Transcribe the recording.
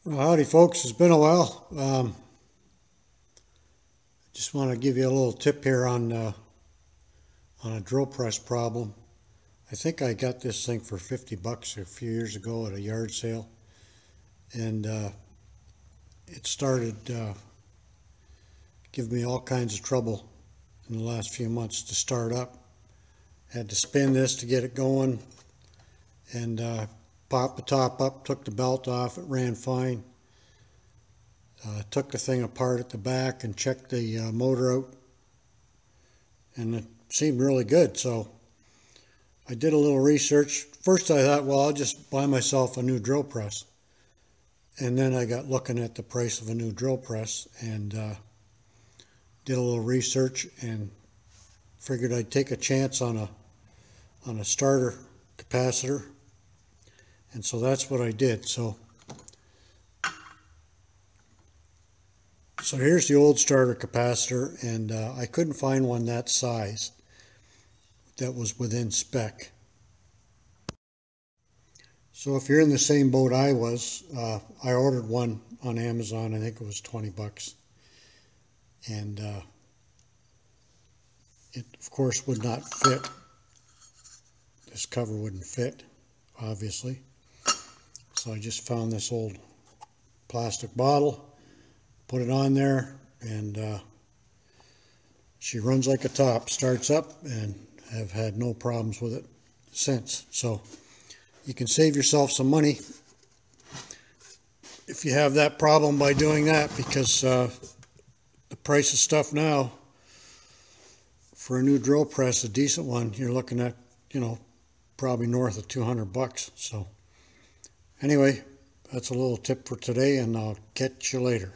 Well, howdy folks, it's been a while. Just want to give you a little tip here on a drill press problem. I think I got this thing for 50 bucks a few years ago at a yard sale, and it started giving me all kinds of trouble in the last few months to start up. Had to spin this to get it going, and popped the top up, took the belt off, it ran fine. Took the thing apart at the back and checked the motor out, and it seemed really good. So I did a little research. First I thought, well, I'll just buy myself a new drill press. And then I got looking at the price of a new drill press and did a little research and figured I'd take a chance on a starter capacitor. And so that's what I did. So here's the old starter capacitor, and I couldn't find one that size that was within spec. So if you're in the same boat I was, I ordered one on Amazon. I think it was 20 bucks. And it, of course, would not fit. This cover wouldn't fit, obviously. So I just found this old plastic bottle, put it on there, and she runs like a top, starts up, and have had no problems with it since. So you can save yourself some money if you have that problem by doing that, because the price of stuff now for a new drill press, a decent one, you're looking at, probably north of 200 bucks. So anyway, that's a little tip for today, and I'll catch you later.